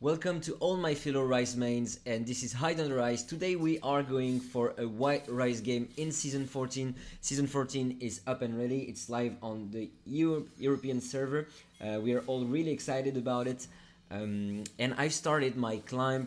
Welcome to all my fellow Ryze mains, and this is Hide on the Ryze. Today we are going for a white Ryze game in Season 14. Season 14 is up and ready. It's live on the European server. We are all really excited about it. And I started my climbing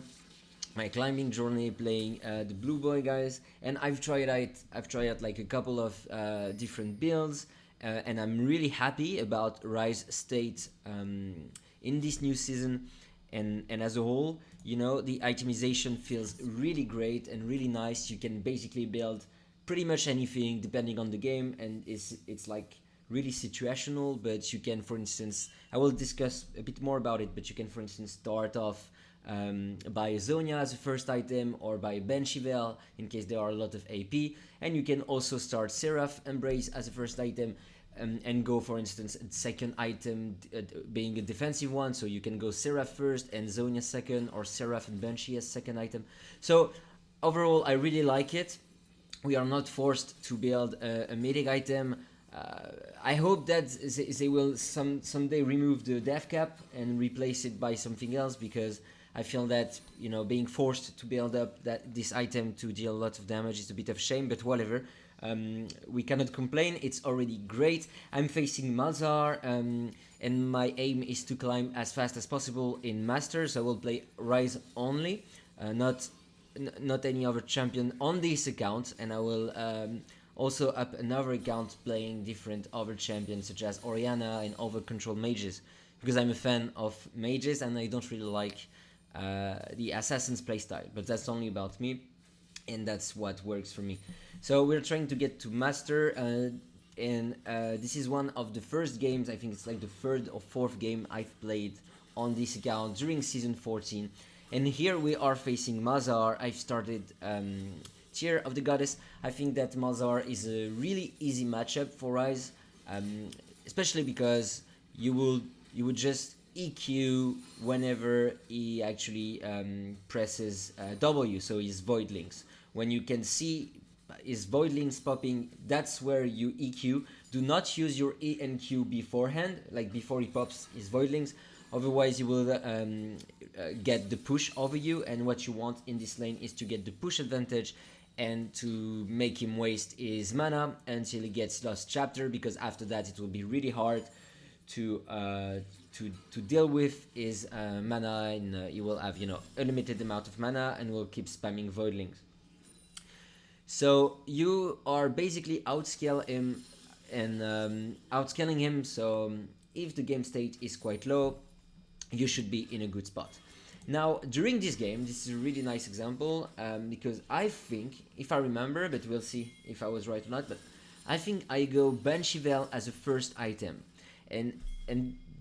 journey playing the Blue Boy guys, and I've tried out like a couple of different builds, and I'm really happy about Ryze state in this new season. And as a whole, you know, the itemization feels really great and really nice. You can basically build pretty much anything depending on the game, and it's like really situational. But you can, for instance, I will discuss a bit more about it, but you can, for instance, start off by a Zonia as a first item, or by a Benchivel in case there are a lot of AP, and you can also start Seraph Embrace as a first item. And go, for instance, a second item being a defensive one, so you can go Seraph first and Zonia second, or Seraph and Banshee as second item. So overall, I really like it. We are not forced to build a mythic item. I hope that they will someday remove the death cap and replace it by something else, because I feel that, you know, being forced to build up this item to deal a lot of damage is a bit of shame, but whatever. We cannot complain, it's already great. I'm facing Malzahar, and my aim is to climb as fast as possible in Masters. I will play Ryze only, not any other champion on this account, and I will also up another account playing different other champions such as Orianna and other control mages, because I'm a fan of mages and I don't really like the Assassin's playstyle, but that's only about me, and that's what works for me. So we're trying to get to Master, and this is one of the first games, I think it's like the third or fourth game I've played on this account during Season 14. And here we are facing Malzahar. I've started Tear of the Goddess. I think that Malzahar is a really easy matchup for Ryze, especially because you would just EQ whenever he actually presses W, so his Voidlings. When you can see his Voidlings popping, that's where you EQ. Do not use your E and Q beforehand, like before he pops his Voidlings, otherwise you will get the push over you, and what you want in this lane is to get the push advantage and to make him waste his mana until he gets Lost Chapter, because after that it will be really hard to deal with his mana, and he will have, you know, a limited amount of mana and will keep spamming Voidlings. So you are basically outscaling him, so if the game state is quite low, you should be in a good spot. Now, during this game, this is a really nice example, because I think, if I remember, but we'll see if I was right or not, but I think I go Benchivel as a first item. And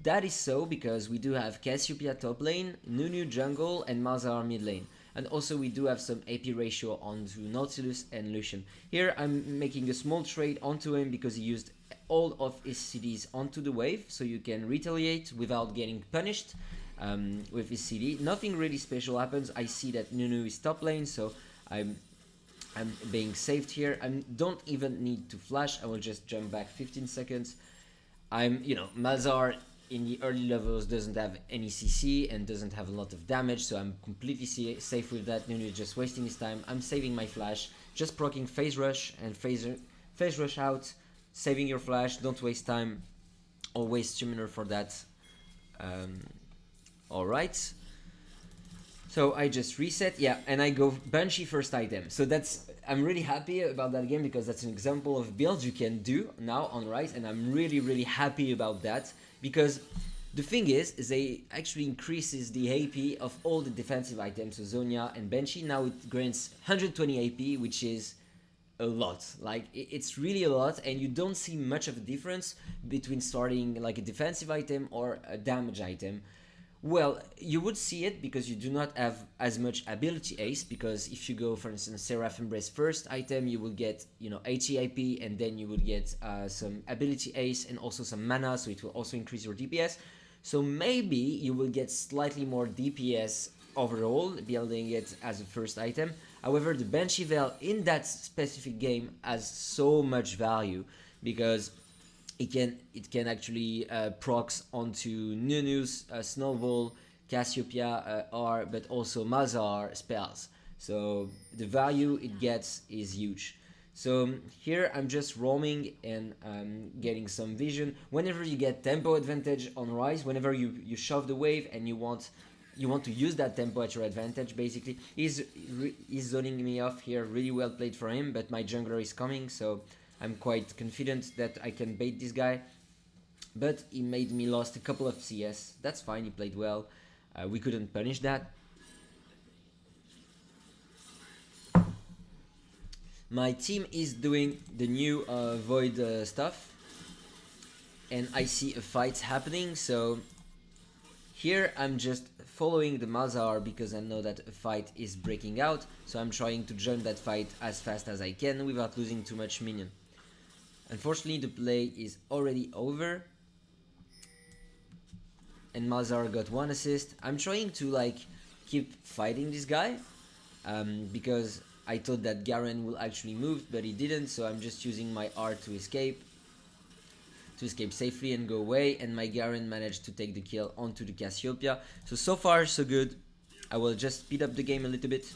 that is so because we do have Cassiopeia top lane, Nunu jungle, and Malzahar mid lane. And also we do have some AP ratio onto Nautilus and Lucian. Here I'm making a small trade onto him because he used all of his CDs onto the wave, so you can retaliate without getting punished with his CD. Nothing really special happens. I see that Nunu is top lane, so I'm being saved here. I don't even need to flash. I will just jump back 15 seconds. Malzahar in the early levels doesn't have any CC and doesn't have a lot of damage, so I'm completely safe with that. Nunu is just wasting his time. I'm saving my flash, just proccing Phase Rush and Phase Rush out, saving your flash, don't waste time or waste stamina for that. Alright. So I just reset, yeah, and I go Banshee first item. So I'm really happy about that game, because that's an example of builds you can do now on Ryze, and I'm really happy about that, because the thing is they actually increases the AP of all the defensive items, so Zonia and Banshee. Now it grants 120 AP, which is a lot. Like, it's really a lot, and you don't see much of a difference between starting like a defensive item or a damage item. Well, you would see it because you do not have as much ability ace, because if you go, for instance, Seraph Embrace first item, you will get, you know, 80 AP, and then you will get some ability ace and also some mana, so it will also increase your DPS. So maybe you will get slightly more DPS overall, building it as a first item. However, the Benchivel in that specific game has so much value, because it can actually procs onto Nunu's Snowball, Cassiopeia R, but also Malzahar spells. So the value it gets is huge. So here I'm just roaming and getting some vision. Whenever you get tempo advantage on Ryze, whenever you shove the wave and you want to use that tempo at your advantage, basically. He's zoning me off here, really well played for him, but my jungler is coming, so I'm quite confident that I can bait this guy. But he made me lost a couple of CS. That's fine, he played well. We couldn't punish that. My team is doing the new Void stuff, and I see a fight happening, so here I'm just following the Malzahar because I know that a fight is breaking out, so I'm trying to join that fight as fast as I can without losing too much minion. Unfortunately, the play is already over, and Malzahar got 1 assist. I'm trying to like keep fighting this guy because I thought that Garen will actually move, but he didn't, so I'm just using my R to escape safely and go away, and my Garen managed to take the kill onto the Cassiopeia. So far so good. I will just speed up the game a little bit.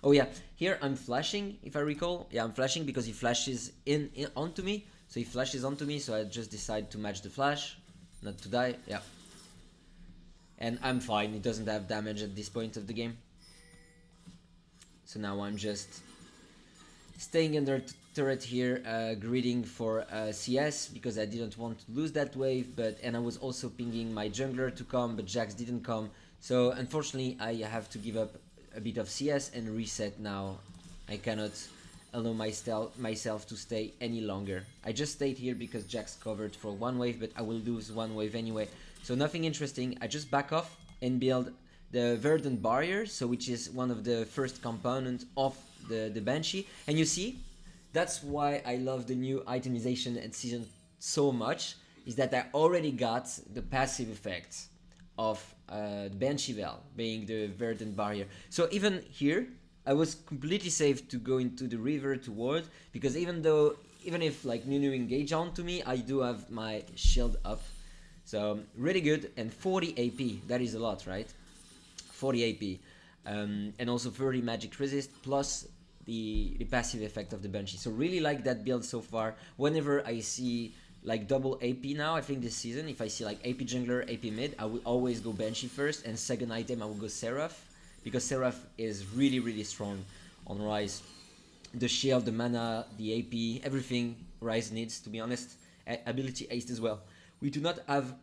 Oh yeah, here I'm flashing, if I recall. Yeah, I'm flashing because he flashes onto me. So he flashes onto me, so I just decide to match the flash, not to die. Yeah. And I'm fine, it doesn't have damage at this point of the game. So now I'm just staying under turret here, greeting for CS because I didn't want to lose that wave, and I was also pinging my jungler to come, but Jax didn't come. So unfortunately I have to give up a bit of CS and reset now. I cannot allow myself to stay any longer. I just stayed here because Jax covered for 1 wave, but I will lose 1 wave anyway. So nothing interesting. I just back off and build the Verdant Barrier, so which is one of the first components of the Banshee. And you see, that's why I love the new itemization and season so much, is that I already got the passive effects of the Banshee Veil, being the Verdant Barrier. So even here, I was completely safe to go into the river to ward, because even if like Nunu engage onto me, I do have my shield up. So really good, and 40 AP, that is a lot, right? 40 AP, and also 30 magic resist, plus the passive effect of the Banshee. So really like that build so far. Whenever I see like double AP now, I think this season, if I see like AP jungler, AP mid, I will always go Banshee first, and second item I will go Seraph, because Seraph is really strong on Ryze. The shield, the mana, the AP, everything Ryze needs, to be honest. Ability aced as well. We do not have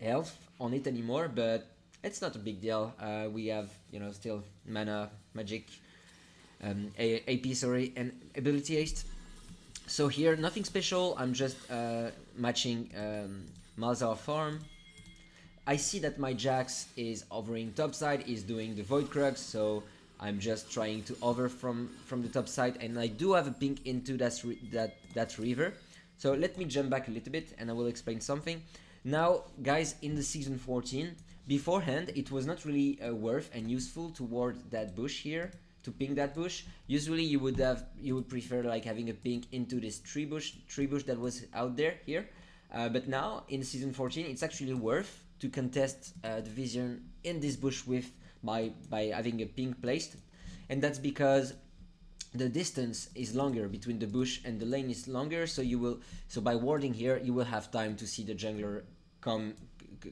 health on it anymore, but it's not a big deal. We have, still mana, magic, AP, sorry, and ability aced. So here, nothing special. I'm just matching Malzahar farm. I see that my Jax is overing topside, is doing the Void Crux, so I'm just trying to over from the top side, and I do have a ping into that river. So let me jump back a little bit and I will explain something. Now, guys, in the season 14, beforehand, it was not really worth and useful to ward that bush here, to ping that bush. Usually you would prefer like having a ping into this tree bush that was out there here. But now in season 14, it's actually worth to contest the vision in this bush by having a ping placed, and that's because the distance is longer between the bush and the lane is longer. So by warding here, you will have time to see the jungler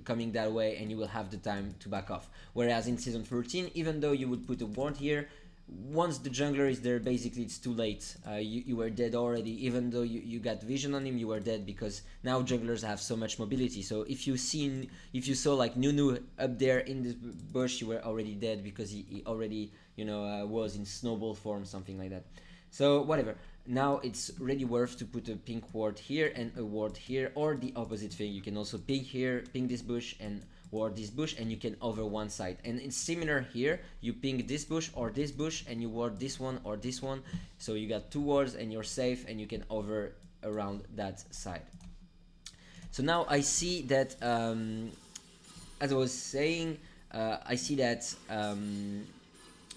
coming that way, and you will have the time to back off. Whereas in season 13, even though you would put a ward here, once the jungler is there, basically it's too late. You were dead already. Even though you got vision on him, you were dead, because now junglers have so much mobility. So if you saw like Nunu up there in this bush, you were already dead, because he already was in snowball form, something like that. So whatever. Now it's really worth to put a pink ward here and a ward here, or the opposite thing. You can also ping here, ping this bush, and ward this bush, and you can over one side. And it's similar here. You ping this bush or this bush, and you ward this one or this one. So you got 2 wards and you're safe, and you can over around that side. So now I see that, as I was saying, I see that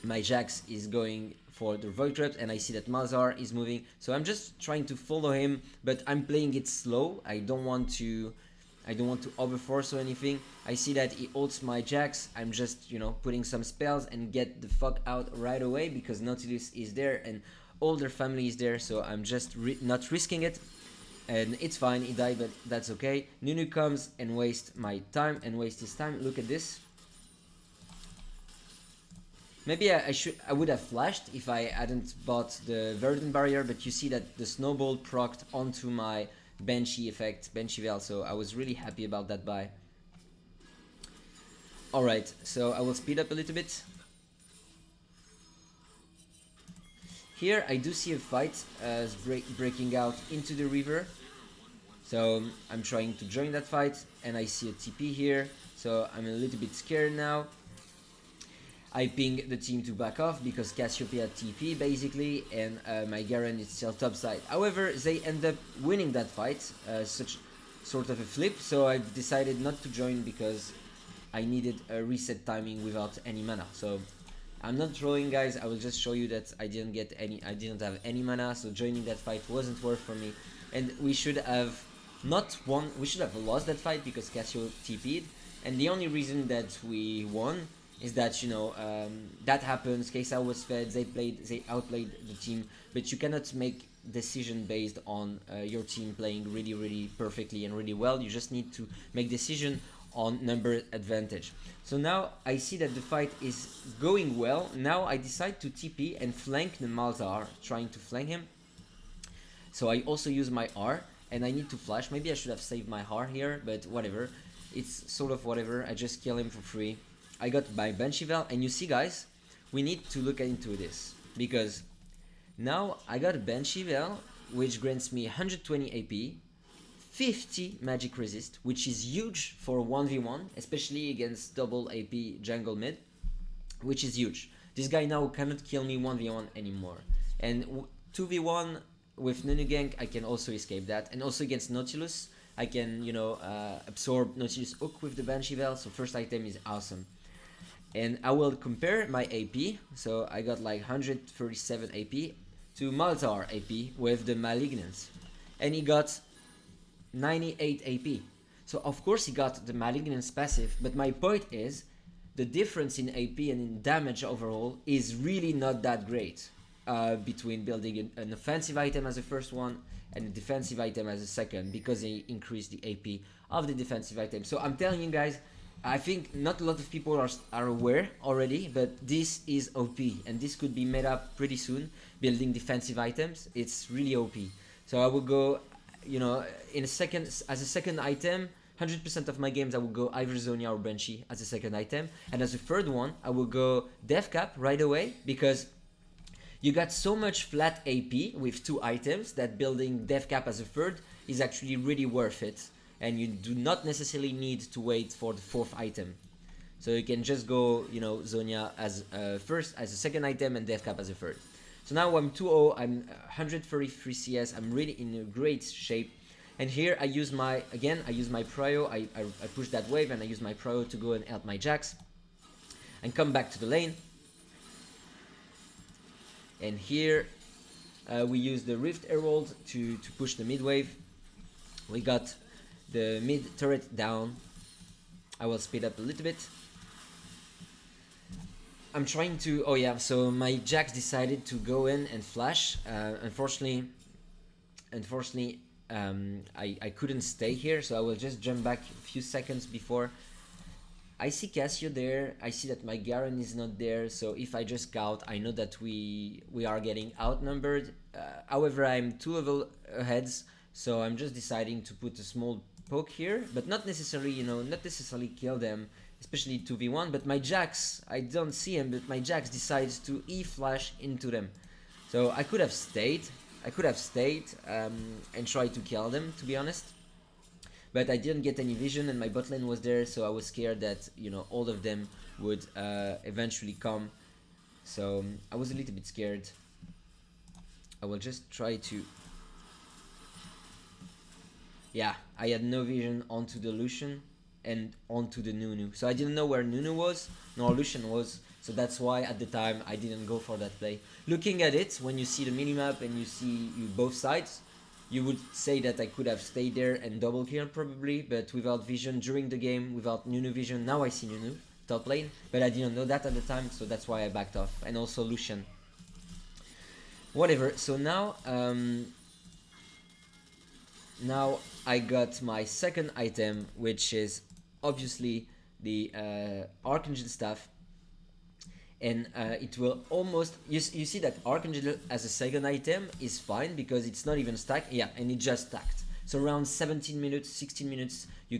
my Jax is going for the Void Trap, and I see that Malzahar is moving. So I'm just trying to follow him, but I'm playing it slow. I don't want to I don't want to overforce or anything. I see that he ults my Jax. I'm just, you know, putting some spells and get the fuck out right away because Nautilus is there and all their family is there, so I'm just not risking it. And it's fine, he died, but that's okay. Nunu comes and wastes my time and wastes his time. Look at this. Maybe I would have flashed if I hadn't bought the Verdant Barrier, but you see that the snowball procced onto my Banshee effect, Banshee Veil, so I was really happy about that buy. Alright, so I will speed up a little bit. Here I do see a fight breaking out into the river. So I'm trying to join that fight and I see a TP here. So I'm a little bit scared now. I ping the team to back off because Cassiopeia TP basically and my Garen is still topside. However, they end up winning that fight, such sort of a flip. So I've decided not to join because I needed a reset timing without any mana. So I'm not trolling, guys. I will just show you that I didn't have any mana, so joining that fight wasn't worth for me. And we should have not won, we should have lost that fight because Cassio TP'd. And the only reason that we won is that, you know, that happens. KSL was fed, they outplayed the team, but you cannot make decision based on your team playing really perfectly and really well. You just need to make decision on number advantage. So now I see that the fight is going well. Now I decide to TP and flank the Malzahar, trying to flank him. So I also use my R and I need to flash. Maybe I should have saved my R here, but whatever. It's sort of whatever. I just kill him for free. I got my Banshee Veil, and you see, guys, we need to look into this because now I got a Banshee Veil which grants me 120 AP, 50 magic resist, which is huge for 1v1, especially against double AP jungle mid, which is huge. This guy now cannot kill me 1v1 anymore, and 2v1 with Nunu gank I can also escape that, and also against Nautilus I can, you know, absorb Nautilus hook with the Banshee Veil. So first item is awesome. And I will compare my AP, so I got like 137 AP to Malzahar AP with the Malignance, and he got 98 AP. So of course he got the Malignance passive, but my point is the difference in AP and in damage overall is really not that great between building an offensive item as a first one and a defensive item as a second, because they increase the AP of the defensive item. So I'm telling you guys, I think not a lot of people are aware already, but this is OP and this could be made up pretty soon. Building defensive items, it's really OP. So I will go, you know, in a second as a second item. 100% of my games I will go either Zonia or Banshee as a second item, and as a third one I will go Death Cap right away, because you got so much flat AP with two items that building Death Cap as a third is actually really worth it. And you do not necessarily need to wait for the fourth item. So you can just go, you know, Zonia as first, as a second item, and Death Cap as a third. So now I'm 2-0, I'm 133 CS, I'm really in a great shape. And here I use my, again, I use my Prio, I push that wave and I use my Prio to go and help my Jax. And come back to the lane. And here we use the Rift Herald to push the mid wave. We got the mid turret down. I will speed up a little bit. I'm trying to, oh yeah, so my Jax decided to go in and flash. Unfortunately, I couldn't stay here, so I will just jump back a few seconds before. I see Cassio there, I see that my Garen is not there, so if I just scout, I know that we are getting outnumbered. However, I'm 2 level ahead, so I'm just deciding to put a small poke here, but not necessarily, you know, not necessarily kill them, especially 2v1, but my Jax, I don't see him, but my Jax decides to E-flash into them. So I could have stayed, and tried to kill them, to be honest. But I didn't get any vision and my bot lane was there, so I was scared that, you know, all of them would eventually come. So I was a little bit scared. I will just try to... Yeah, I had no vision onto the Lucian and onto the Nunu. So I didn't know where Nunu was, nor Lucian was. So that's why at the time I didn't go for that play. Looking at it, when you see the minimap and you see both sides, You would say that I could have stayed there and double killed probably, but without vision during the game, without Nunu vision. Now I see Nunu top lane, but I didn't know that at the time, so that's why I backed off. And also Lucian. Whatever. So now I got my second item, which is obviously the Archangel staff, and it will almost you see that Archangel as a second item is fine because it's not even stacked. Yeah, and it just stacked. So around 17 minutes, 16 minutes, you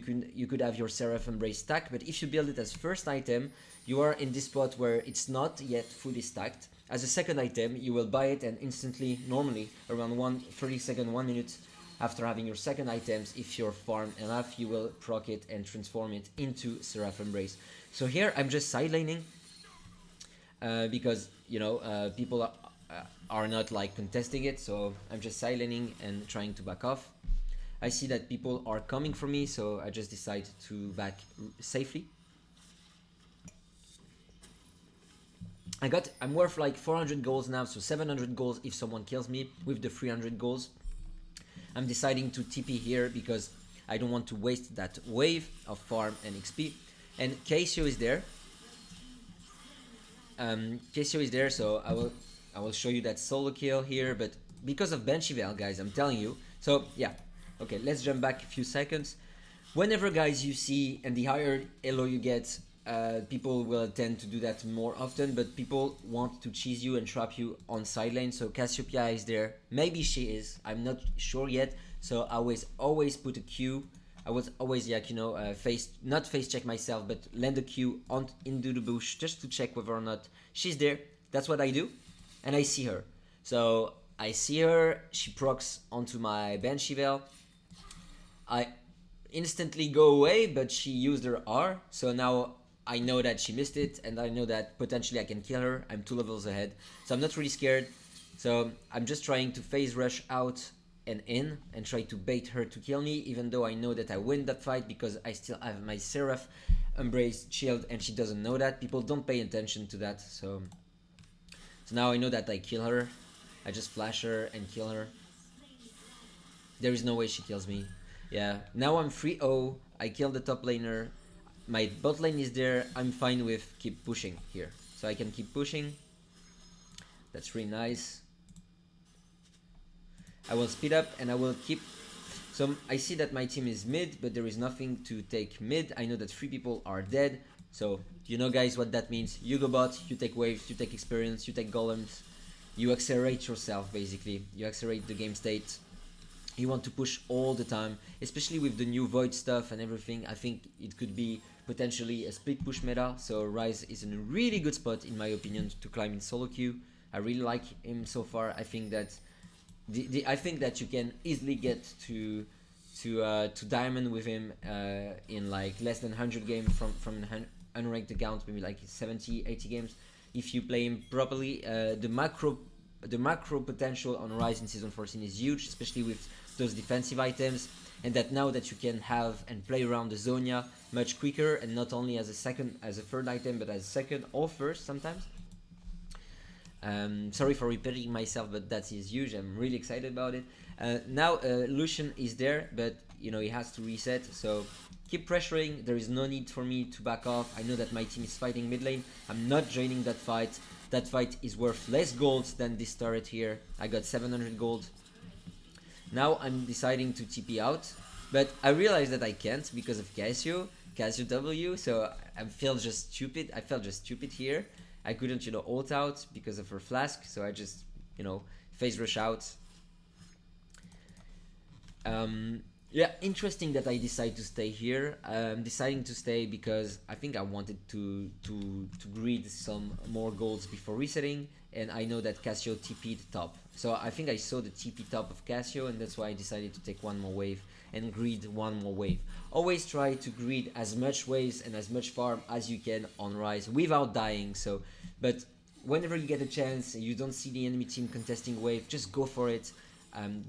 could have your Seraph Embrace stack. But if you build it as first item, you are in this spot where it's not yet fully stacked. As a second item, you will buy it and instantly, normally around 30 seconds, 1 minute after having your second items, if you're farmed enough, you will proc it and transform it into Seraph Embrace. So here I'm just side laning because people are not like contesting it, so I'm just side laning and trying to back off. I see that people are coming for me, so I just decide to back safely. I'm worth like 400 goals now, so 700 goals if someone kills me with the 300 goals. I'm deciding to TP here because I don't want to waste that wave of farm and XP. And Casio is there. Casio is there, so I will show you that solo kill here, but because of Benchivel, guys, I'm telling you. So yeah, okay, let's jump back a few seconds. Whenever, guys, you see, and the higher elo you get, people will tend to do that more often, but people want to cheese you and trap you on side lane. So Cassiopeia is there. Maybe she is. I'm not sure yet. So I always put a Q. I was always not face check myself, but land a Q into the bush just to check whether or not she's there. That's what I do, and I see her. So I see her. She procs onto my Benchivel. I instantly go away, but she used her R. So now I know that she missed it, and I know that potentially I can kill her. I'm 2 levels ahead, so I'm not really scared. So I'm just trying to phase rush out and in and try to bait her to kill me, even though I know that I win that fight because I still have my Seraph Embrace shield and she doesn't know that. People don't pay attention to that, so now I know that I kill her. I just flash her and kill her. There is no way she kills me. Yeah, now I'm 3-0. I killed the top laner. My bot lane is there. I'm fine with keep pushing here. So I can keep pushing. That's really nice. I will speed up and I will keep. So I see that my team is mid, but there is nothing to take mid. I know that 3 people are dead. So you know, guys, what that means. You go bot, you take waves, you take experience, you take golems. You accelerate yourself, basically. You accelerate the game state. You want to push all the time, especially with the new Void stuff and everything. I think it could be potentially a split push meta. So Ryze is in a really good spot, in my opinion, to climb in solo queue. I really like him so far. I think that I think that you can easily get to diamond with him in like less than 100 games from an unranked account, maybe like 70, 80 games if you play him properly. The macro potential on Ryze in season 14 is huge, especially with those defensive items, and that now that you can have and play around the Zonia much quicker, and not only as a third item, but as a second or first sometimes. Sorry for repeating myself, but that is huge. I'm really excited about it. Now Lucian is there, but he has to reset, so keep pressuring. There is no need for me to back off. I know that my team is fighting mid lane. I'm not joining that fight. That fight is worth less gold than this turret here. I got 700 gold. Now I'm deciding to TP out, but I realize that I can't because of Casio W, so I felt just stupid. I felt just stupid here. I couldn't, ult out because of her flask, so I just, phase rush out. Yeah, interesting that I decide to stay here. I'm deciding to stay because I think I wanted to greed some more golds before resetting, and I know that Casio TP'd top. So I think I saw the TP top of Casio, and that's why I decided to take one more wave and greed one more wave. Always try to greed as much waves and as much farm as you can on Ryze without dying. So, but whenever you get a chance and you don't see the enemy team contesting wave, just go for it.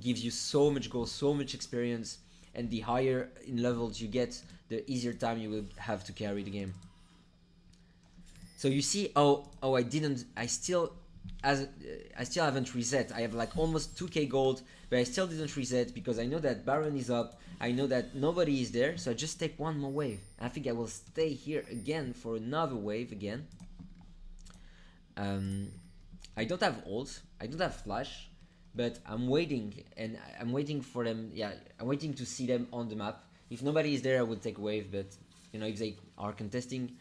Gives you so much gold, so much experience, and the higher in levels you get, the easier time you will have to carry the game. So you see, I still I still haven't reset. I have like almost 2k gold, but I still didn't reset because I know that Baron is up. I know that nobody is there, so I just take one more wave. I think I will stay here again for another wave again. I don't have ult, I don't have flash, but I'm waiting, and I'm waiting for them. Yeah, I'm waiting to see them on the map. If nobody is there, I would take a wave, but you know, if they are contesting,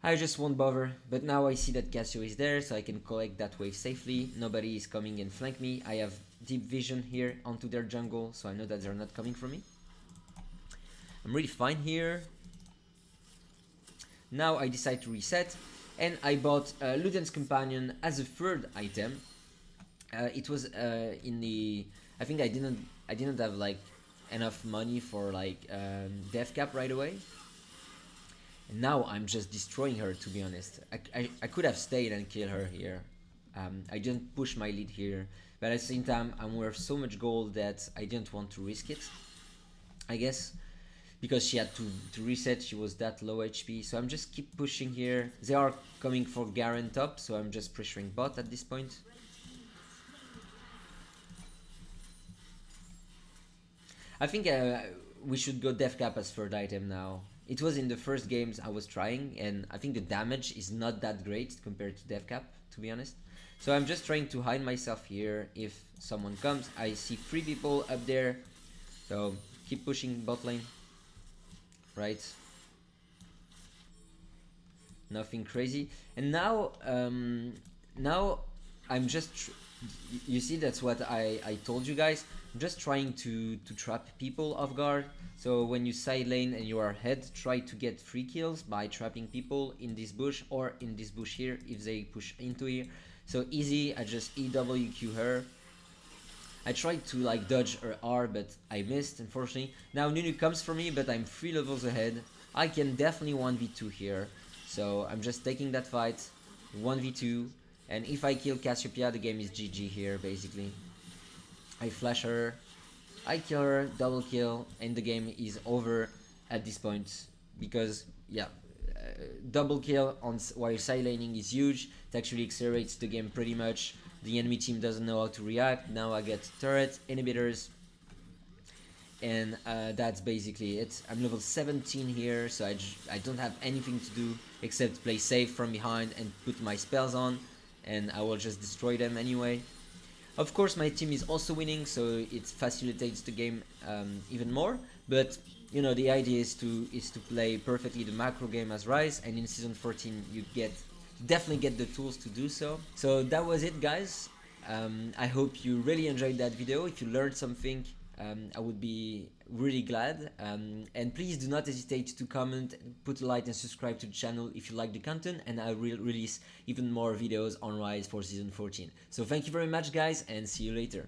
I just won't bother. But now I see that Cassio is there, so I can collect that wave safely. Nobody is coming and flank me. I have deep vision here onto their jungle, so I know that they're not coming for me. I'm really fine here. Now I decide to reset, and I bought Luden's Companion as a third item. It was in the... I think I didn't have like enough money for like death cap right away. And now I'm just destroying her, to be honest. I could have stayed and killed her here. I didn't push my lead here, but at the same time I'm worth so much gold that I didn't want to risk it, I guess, because she had to reset. She was that low HP, so I'm just keep pushing here. They are coming for Garen top, so I'm just pressuring bot at this point. I think we should go death cap as third item now. It was in the first games I was trying, and I think the damage is not that great compared to death cap, to be honest. So I'm just trying to hide myself here. If someone comes, I see 3 people up there, so keep pushing bot lane. Right, nothing crazy. And now now I'm just you see, that's what I told you guys. I'm just trying to trap people off guard. So when you side lane and you are ahead, try to get free kills by trapping people in this bush or in this bush here if they push into here. So easy, I just EWQ her. I tried to like dodge her R, but I missed, unfortunately. Now Nunu comes for me, but I'm 3 levels ahead. I can definitely 1v2 here. So I'm just taking that fight, 1v2. And if I kill Cassiopeia, the game is GG here, basically. I flash her, I kill her, double kill, and the game is over at this point. Because, yeah, double kill on while side laning is huge. It actually accelerates the game pretty much. The enemy team doesn't know how to react. Now I get turret, inhibitors, and that's basically it. I'm level 17 here, so I don't have anything to do except play safe from behind and put my spells on, and I will just destroy them anyway. Of course, my team is also winning, so it facilitates the game even more. But you know, the idea is to play perfectly the macro game as Ryze, and in season 14 you definitely get the tools to do so. So that was it, guys. I hope you really enjoyed that video. If you learned something, I would be really glad. And please do not hesitate to comment, put a like and subscribe to the channel if you like the content, and I will release even more videos on Ryze for season 14. So thank you very much, guys, and see you later.